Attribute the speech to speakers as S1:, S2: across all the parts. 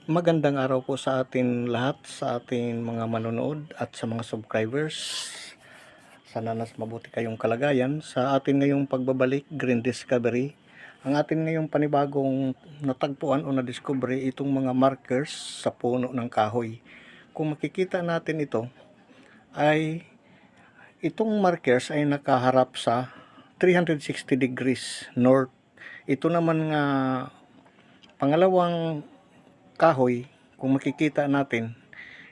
S1: Magandang araw po sa atin lahat, sa ating mga manonood at sa mga subscribers. Sana nas mabuti kayong kalagayan. Sa atin ngayong pagbabalik, Green Discovery, ang atin ngayong panibagong natagpuan o nadiscover itong mga markers sa puno ng kahoy. Kung makikita natin ito, ay itong markers ay nakaharap sa 360 degrees north. Ito naman nga pangalawang kahoy, kung makikita natin,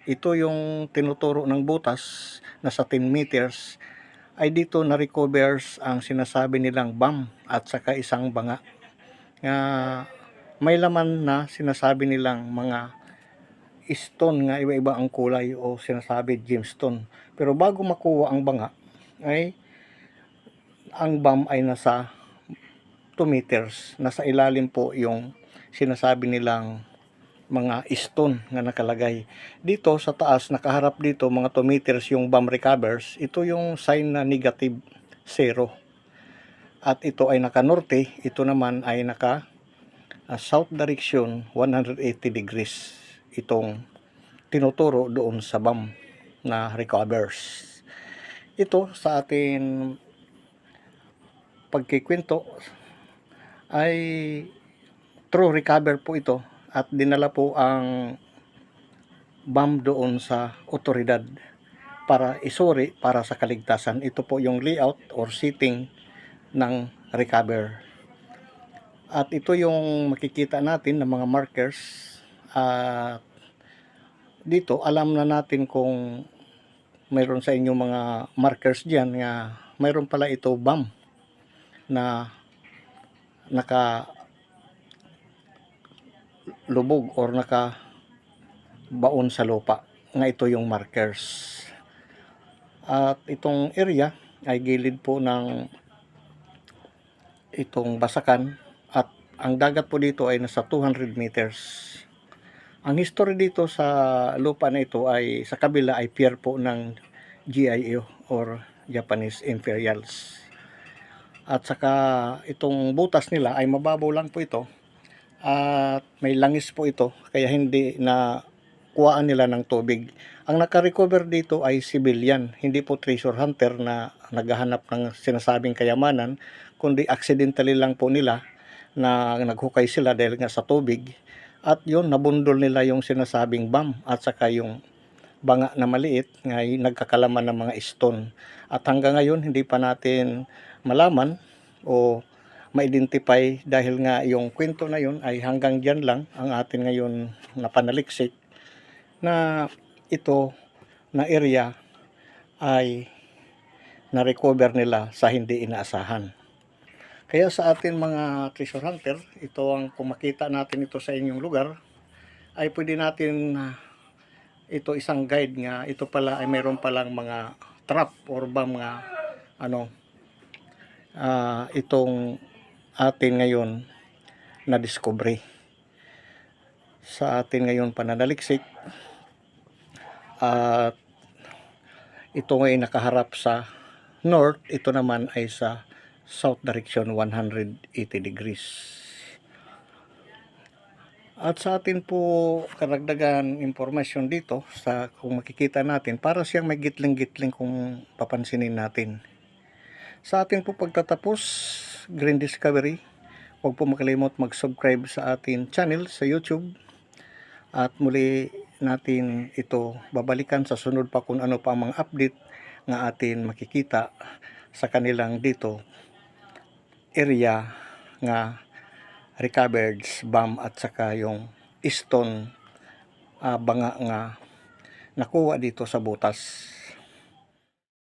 S1: ito yung tinuturo ng butas na sa 10 meters ay dito na recovers ang sinasabi nilang BAM at saka isang banga nga may laman na sinasabi nilang mga stone nga iba-iba ang kulay o sinasabi gemstone. Pero bago makuha ang banga ay ang BAM ay nasa 2 meters, nasa ilalim po yung sinasabi nilang mga stone nga nakalagay. Dito sa taas, nakaharap dito mga 2 meters yung BAM recovers. Ito yung sign na negative 0. At ito ay naka-norte, ito naman ay naka south direction 180 degrees. Itong tinuturo doon sa BAM na recovers. Ito sa atin pagkikwento ay true recover po ito. At dinala po ang BAM doon sa otoridad para isuri para sa kaligtasan. Ito po yung layout or setting ng recover. At ito yung makikita natin ng mga markers. At dito alam na natin kung mayroon sa inyo mga markers dyan nga mayroon pala ito BAM na naka lubog or naka baon sa lupa nga ito yung markers. At itong area ay gilid po ng itong basakan at ang dagat po dito ay nasa 200 meters. Ang history dito sa lupa na ito ay sa kabila ay pier po ng GIO or Japanese Imperials. At saka itong butas nila ay mababaw lang po ito at may langis po ito kaya hindi na kuhaan nila ng tubig. Ang naka-recover dito ay civilian, hindi po treasure hunter na naghahanap ng sinasabing kayamanan, kundi accidentally lang po nila na naghukay sila dahil nga sa tubig at yun nabundol nila yung sinasabing BAM at saka yung banga na maliit nga nagkakalaman ng mga stone. At hanggang ngayon hindi pa natin malaman o ma-identify dahil nga yung kwento na yun ay hanggang dyan lang ang atin ngayon napanaliksik na ito na area ay na-recover nila sa hindi inaasahan. Kaya sa atin mga treasure hunter, ito ang kung makita natin ito sa inyong lugar, ay pwede natin ito isang guide nga ito pala ay mayroon palang mga trap or mga itong atin ngayon na discovery sa atin ngayon pananaliksik. At ito ay nakaharap sa north, ito naman ay sa south direction 180 degrees. At sa atin po karagdagan impormasyon dito sa kung makikita natin para siyang may gitling-gitling kung papansinin natin. Sa atin po pagtatapos Green Discovery, huwag po makalimot mag-subscribe sa atin channel sa YouTube at muli natin ito babalikan sa sunod pa kung ano pa ang mga update na atin makikita sa kanilang dito area nga recovered BAM at saka yung stone banga nga nakuha dito sa butas.